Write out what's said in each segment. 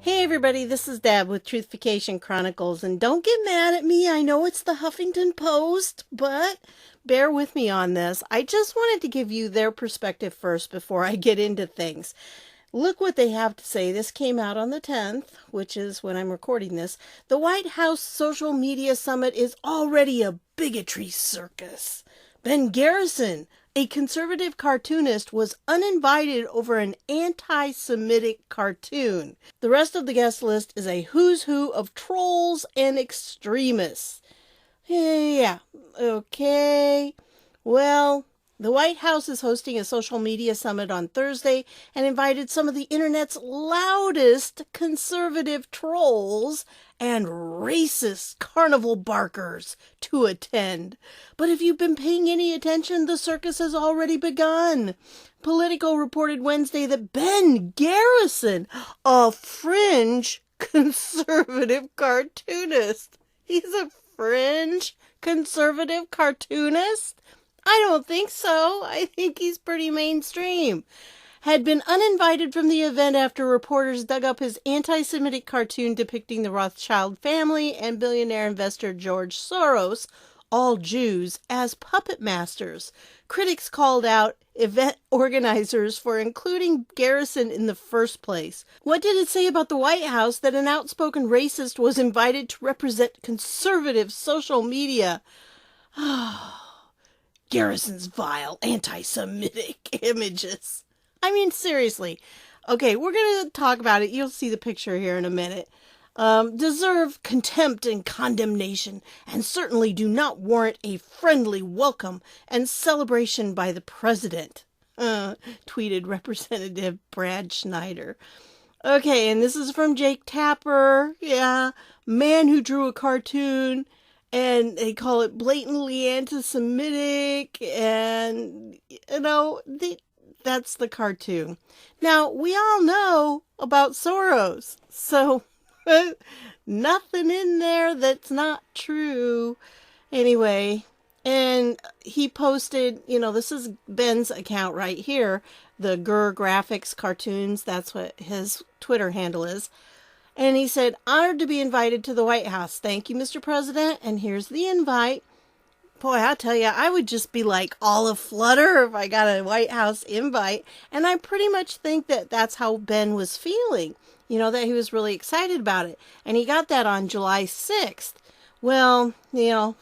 Hey everybody, this is Deb with Truthification Chronicles, and don't get mad at me. I know it's the Huffington Post, but bear with me on this. I just wanted to give you their perspective first before I get into things. Look what they have to say. This came out on the 10th, which is when I'm recording this. The White House Social Media Summit is already a bigotry circus. Ben Garrison, a conservative cartoonist, was uninvited over an anti-Semitic cartoon. The rest of the guest list is a who's who of trolls and extremists. Yeah, okay. Well, the White House is hosting a social media summit on Thursday and invited some of the internet's loudest conservative trolls and racist carnival barkers to attend. But if you've been paying any attention, the circus has already begun. Politico reported Wednesday that Ben Garrison, a fringe conservative cartoonist, he's a fringe conservative cartoonist? I don't think so. I think he's pretty mainstream. Had been uninvited from the event after reporters dug up his anti-Semitic cartoon depicting the Rothschild family and billionaire investor George Soros, all Jews, as puppet masters. Critics called out event organizers for including Garrison in the first place. What did it say about the White House that an outspoken racist was invited to represent conservative social media? Garrison's vile anti-Semitic images. I mean, seriously. Okay, we're going to talk about it. You'll see the picture here in a minute. Deserve contempt and condemnation, and certainly do not warrant a friendly welcome and celebration by the president, tweeted Representative Brad Schneider. Okay, and this is from Jake Tapper. Yeah, man who drew a cartoon, and they call it blatantly anti-Semitic, and, that's the cartoon. Now, we all know about Soros, so nothing in there that's not true. Anyway, and he posted, this is Ben's account right here, the Gur Graphics Cartoons, that's what his Twitter handle is. And he said, honored to be invited to the White House. Thank you, Mr. President. And here's the invite. Boy, I tell you, I would just be like all aflutter if I got a White House invite. And I pretty much think that that's how Ben was feeling. That he was really excited about it. And he got that on July 6th. Well,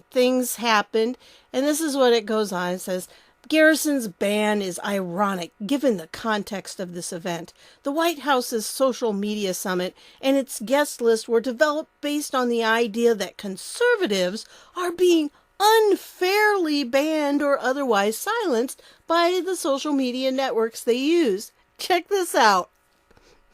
things happened. And this is what it goes on. It says, Garrison's ban is ironic given the context of this event. The White House's social media summit and its guest list were developed based on the idea that conservatives are being unfairly banned or otherwise silenced by the social media networks they use. Check this out.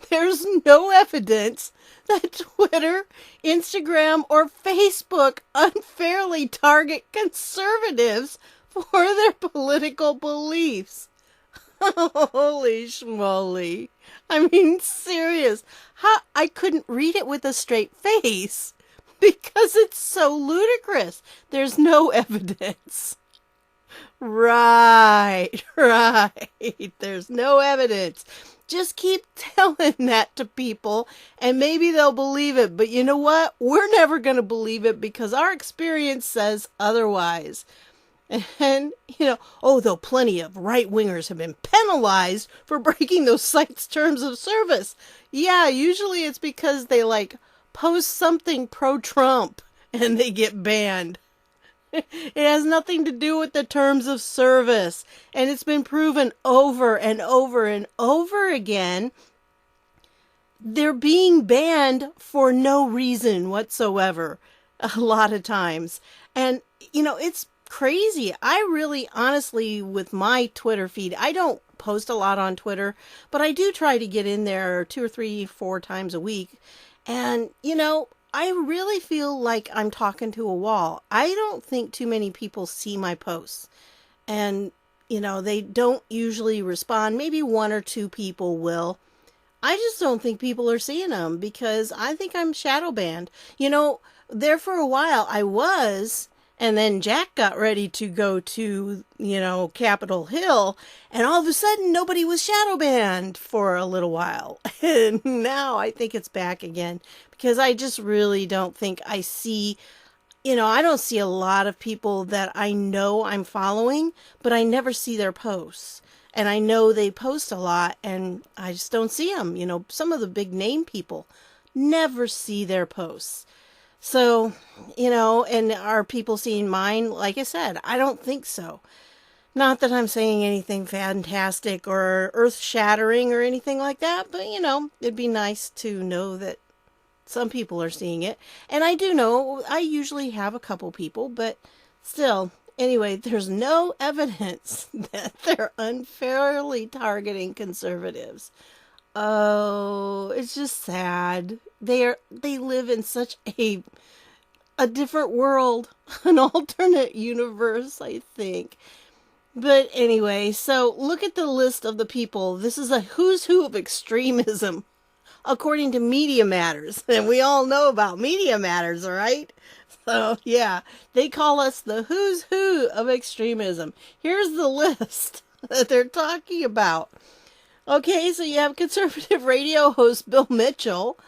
There's no evidence that Twitter, Instagram, or Facebook unfairly target conservatives for their political beliefs. Holy schmoly. I mean, serious. I couldn't read it with a straight face because it's so ludicrous. There's no evidence. Right. There's no evidence. Just keep telling that to people and maybe they'll believe it. But you know what? We're never going to believe it because our experience says otherwise. And, though plenty of right-wingers have been penalized for breaking those sites' terms of service. Yeah, usually it's because they, post something pro-Trump and they get banned. It has nothing to do with the terms of service. And it's been proven over and over and over again. They're being banned for no reason whatsoever a lot of times. And, it's crazy. I really, honestly, with my Twitter feed, I don't post a lot on Twitter, but I do try to get in there 2 or 3, 4 times a week. And, I really feel like I'm talking to a wall. I don't think too many people see my posts. And, they don't usually respond. Maybe 1 or 2 people will. I just don't think people are seeing them because I think I'm shadow banned. There for a while I was. And then Jack got ready to go to, Capitol Hill, and all of a sudden nobody was shadow banned for a little while. And now I think it's back again, because I just really don't think I see, I don't see a lot of people that I know I'm following, but I never see their posts. And I know they post a lot, and I just don't see them. Some of the big name people, never see their posts. So, and are people seeing mine? Like I said, I don't think so. Not that I'm saying anything fantastic or earth-shattering or anything like that, but, it'd be nice to know that some people are seeing it. And I do know, I usually have a couple people, but still, anyway, there's no evidence that they're unfairly targeting conservatives. Oh, it's just sad. They live in such a different world, an alternate universe, I think. But anyway, so look at the list of the people. This is a who's who of extremism, according to Media Matters. And we all know about Media Matters, right? So, yeah, they call us the who's who of extremism. Here's the list that they're talking about. Okay, so you have conservative radio host Bill Mitchell,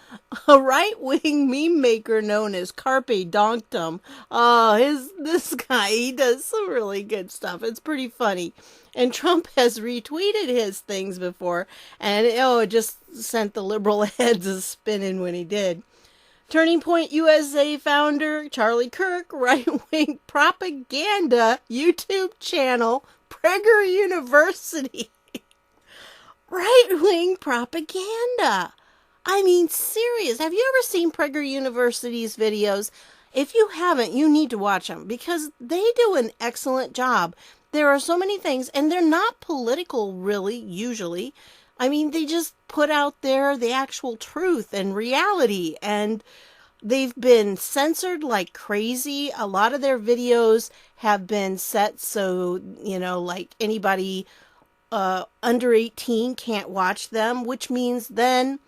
a right-wing meme maker known as Carpe Donktum. Oh, this guy, he does some really good stuff. It's pretty funny. And Trump has retweeted his things before, and it just sent the liberal heads a spinning when he did. Turning Point USA founder Charlie Kirk, right-wing propaganda YouTube channel, Prager University. Right-wing propaganda. I mean, serious. Have you ever seen Prager University's videos? If you haven't, you need to watch them, because they do an excellent job. There are so many things, and they're not political, really, usually. I mean, they just put out there the actual truth and reality, and they've been censored like crazy. A lot of their videos have been set so, like anybody under 18 can't watch them, which means then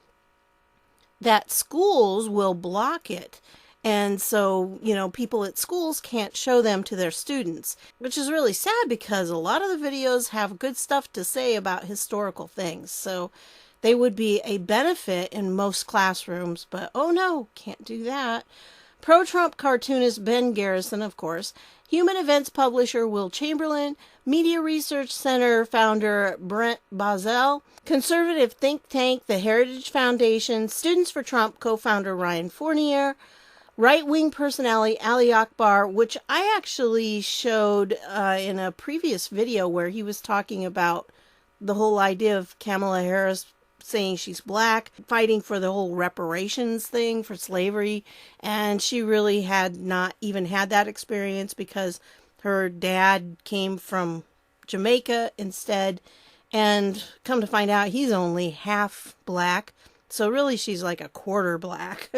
that schools will block it. And so, people at schools can't show them to their students, which is really sad, because a lot of the videos have good stuff to say about historical things. So they would be a benefit in most classrooms, but oh no, can't do that. Pro-Trump cartoonist Ben Garrison, of course, Human Events publisher Will Chamberlain, Media Research Center founder Brent Bozell, conservative think tank The Heritage Foundation, Students for Trump co-founder Ryan Fournier, right-wing personality Ali Akbar, which I actually showed in a previous video where he was talking about the whole idea of Kamala Harris saying she's black, fighting for the whole reparations thing for slavery, and she really had not even had that experience because her dad came from Jamaica instead, and come to find out he's only half black, so really she's like a quarter black.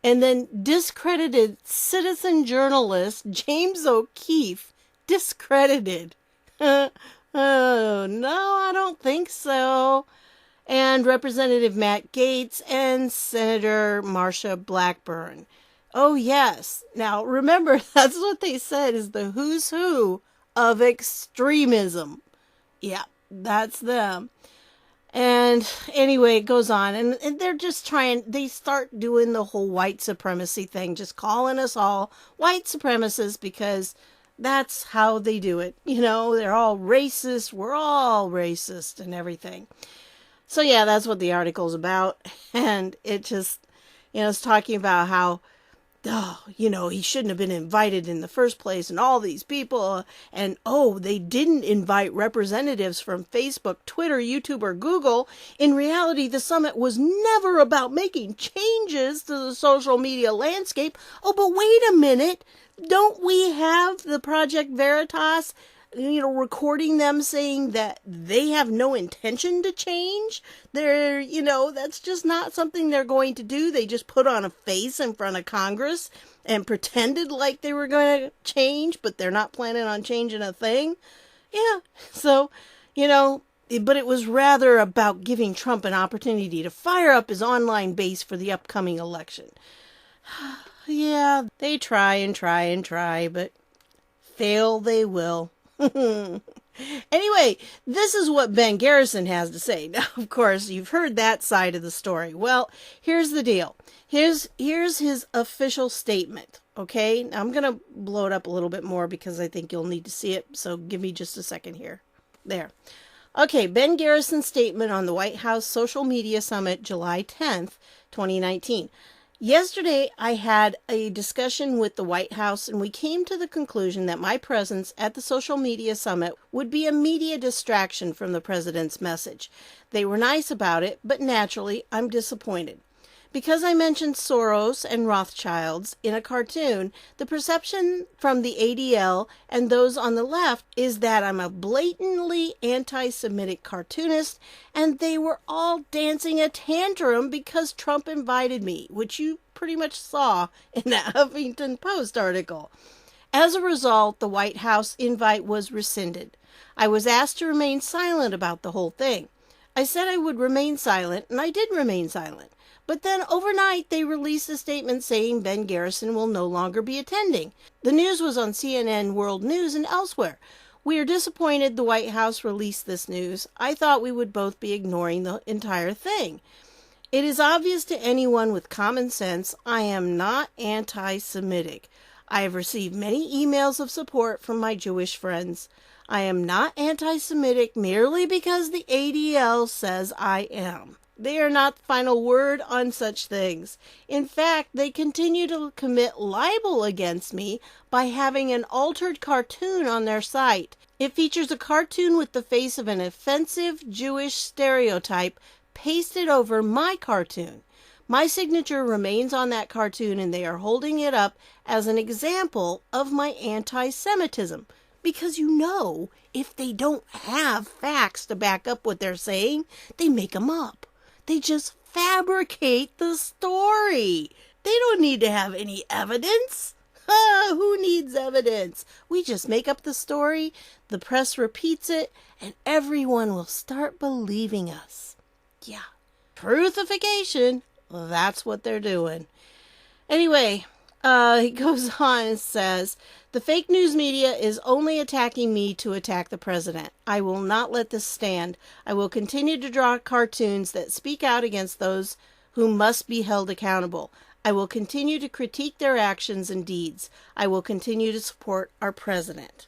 And then discredited citizen journalist James O'Keefe, discredited. Oh, no, I don't think so. And Representative Matt Gaetz and Senator Marsha Blackburn. Oh, yes. Now, remember, that's what they said is the who's who of extremism. Yeah, that's them. And anyway, it goes on. And they're just they start doing the whole white supremacy thing, just calling us all white supremacists because that's how they do it. They're all racist. We're all racist and everything. So yeah, that's what the article's about. And it just, it's talking about how, he shouldn't have been invited in the first place, and all these people, and they didn't invite representatives from Facebook, Twitter, YouTube, or Google. In reality, the summit was never about making changes to the social media landscape. Oh, but wait a minute. Don't we have the Project Veritas recording them saying that they have no intention to change? They're, that's just not something they're going to do. They just put on a face in front of Congress and pretended like they were going to change, but they're not planning on changing a thing. Yeah. So, but it was rather about giving Trump an opportunity to fire up his online base for the upcoming election. Yeah, they try and try and try, but fail they will. Anyway, this is what Ben Garrison has to say. Now, of course, you've heard that side of the story. Well, here's the deal. Here's his official statement. Okay, now I'm going to blow it up a little bit more because I think you'll need to see it. So give me just a second here. There. Okay, Ben Garrison's statement on the White House Social Media Summit, July 10th, 2019. Yesterday, I had a discussion with the White House, and we came to the conclusion that my presence at the social media summit would be a media distraction from the president's message. They were nice about it, but naturally, I'm disappointed. Because I mentioned Soros and Rothschilds in a cartoon, the perception from the ADL and those on the left is that I'm a blatantly anti-Semitic cartoonist, and they were all dancing a tantrum because Trump invited me, which you pretty much saw in that Huffington Post article. As a result, the White House invite was rescinded. I was asked to remain silent about the whole thing. I said I would remain silent, and I did remain silent. But then overnight, they released a statement saying Ben Garrison will no longer be attending. The news was on CNN World News and elsewhere. We are disappointed the White House released this news. I thought we would both be ignoring the entire thing. It is obvious to anyone with common sense I am not anti-Semitic. I have received many emails of support from my Jewish friends. I am not anti-Semitic merely because the ADL says I am. They are not the final word on such things. In fact, they continue to commit libel against me by having an altered cartoon on their site. It features a cartoon with the face of an offensive Jewish stereotype pasted over my cartoon. My signature remains on that cartoon, and they are holding it up as an example of my anti-Semitism. Because if they don't have facts to back up what they're saying, they make them up. They just fabricate the story. They don't need to have any evidence. Who needs evidence? We just make up the story, the press repeats it, and everyone will start believing us. Yeah. Truthification. That's what they're doing. Anyway, he goes on and says, the fake news media is only attacking me to attack the president. I will not let this stand. I will continue to draw cartoons that speak out against those who must be held accountable. I will continue to critique their actions and deeds. I will continue to support our president.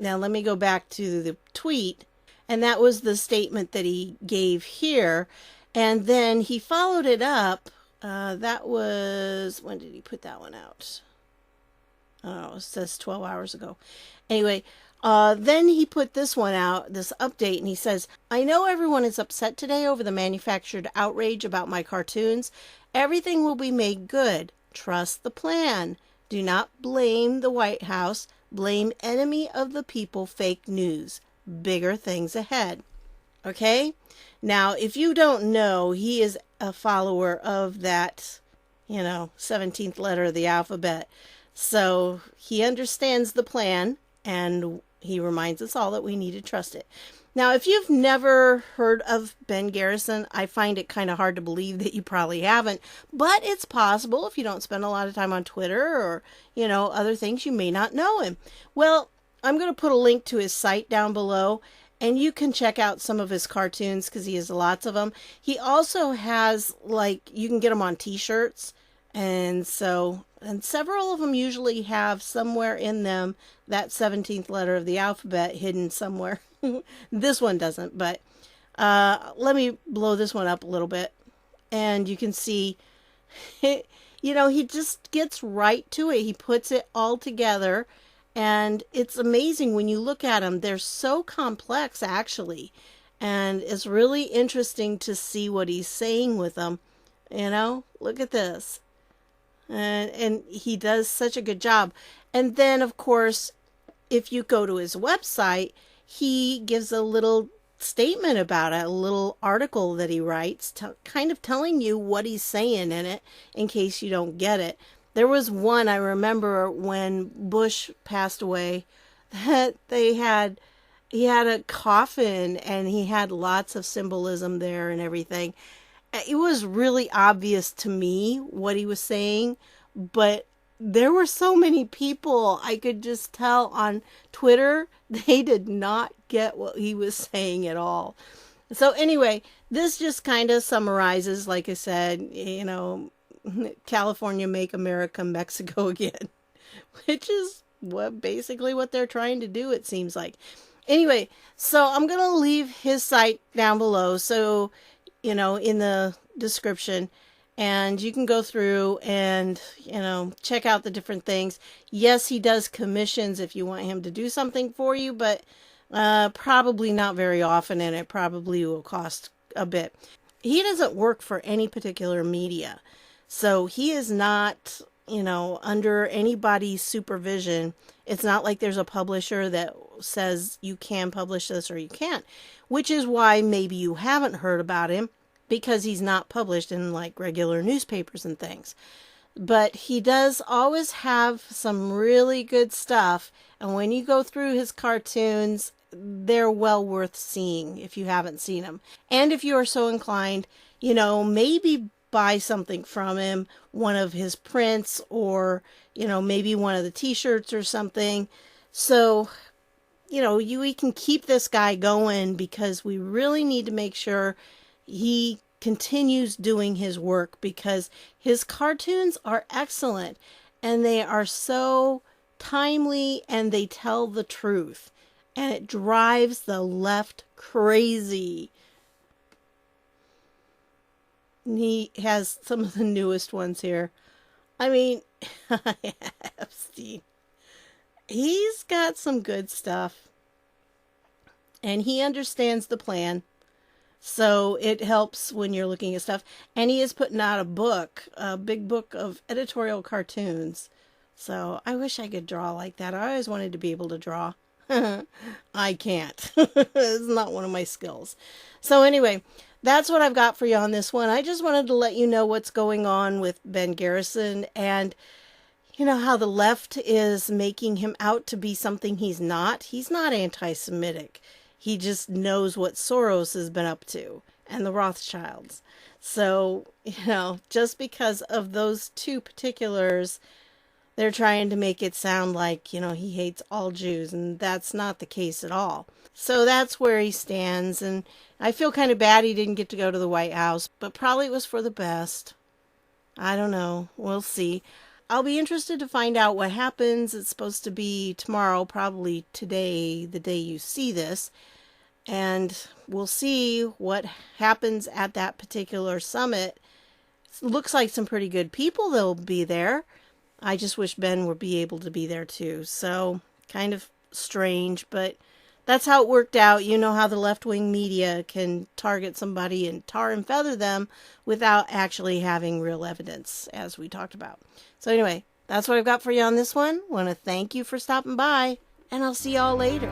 Now let me go back to the tweet, and that was the statement that he gave here. And then he followed it up. That was, when did he put that one out? Oh, it says 12 hours ago. Anyway, then he put this one out, this update, and he says, I know everyone is upset today over the manufactured outrage about my cartoons. Everything will be made good. Trust the plan. Do not blame the White House. Blame enemy of the people fake news. Bigger things ahead. Okay? Now, if you don't know, he is a follower of that, 17th letter of the alphabet. So he understands the plan, and he reminds us all that we need to trust it. Now, if you've never heard of Ben Garrison, I find it kind of hard to believe that you probably haven't, but it's possible if you don't spend a lot of time on Twitter or, other things, you may not know him. Well, I'm going to put a link to his site down below, and you can check out some of his cartoons because he has lots of them. He also has, you can get them on t-shirts. And several of them usually have somewhere in them that 17th letter of the alphabet hidden somewhere. This one doesn't, but let me blow this one up a little bit. And you can see, he just gets right to it. He puts it all together. And it's amazing when you look at them. They're so complex, actually. And it's really interesting to see what he's saying with them. Look at this. And he does such a good job. And then, of course, if you go to his website, he gives a little statement about it, a little article that he writes, kind of telling you what he's saying in it, in case you don't get it. There was one, I remember when Bush passed away, that he had a coffin, and he had lots of symbolism there and everything. It was really obvious to me what he was saying, but there were so many people I could just tell on Twitter they did not get what he was saying at all. So anyway, this just kind of summarizes, like I said, California make America Mexico again, which is basically what they're trying to do, it seems like. Anyway, so I'm going to leave his site down below. So, in the description, and you can go through and, check out the different things. Yes, he does commissions if you want him to do something for you, but probably not very often, and it probably will cost a bit. He doesn't work for any particular media, so he is not, under anybody's supervision. It's not like there's a publisher that says you can publish this or you can't, which is why maybe you haven't heard about him, because he's not published in like regular newspapers and things. But he does always have some really good stuff, and when you go through his cartoons, they're well worth seeing if you haven't seen them. And if you are so inclined, maybe buy something from him, one of his prints, or, maybe one of the t-shirts or something. So, we can keep this guy going, because we really need to make sure he continues doing his work, because his cartoons are excellent and they are so timely and they tell the truth, and it drives the left crazy. He has some of the newest ones here. I mean, Epstein. He's got some good stuff, and he understands the plan. So it helps when you're looking at stuff. And he is putting out a big book of editorial cartoons. So I wish I could draw like that. I always wanted to be able to draw. I can't. It's not one of my skills. So anyway, that's what I've got for you on this one. I just wanted to let you know what's going on with Ben Garrison, and how the left is making him out to be something he's not. He's not anti-Semitic. He just knows what Soros has been up to, and the Rothschilds. So, just because of those two particulars, they're trying to make it sound like, he hates all Jews, and that's not the case at all. So that's where he stands, and I feel kind of bad he didn't get to go to the White House, but probably it was for the best. I don't know. We'll see. I'll be interested to find out what happens. It's supposed to be tomorrow, probably today, the day you see this. And we'll see what happens at that particular summit. It looks like some pretty good people that'll be there. I just wish Ben would be able to be there too. So, kind of strange, but that's how it worked out. You know how the left-wing media can target somebody and tar and feather them without actually having real evidence, as we talked about. So anyway, that's what I've got for you on this one. Want to thank you for stopping by, and I'll see y'all later.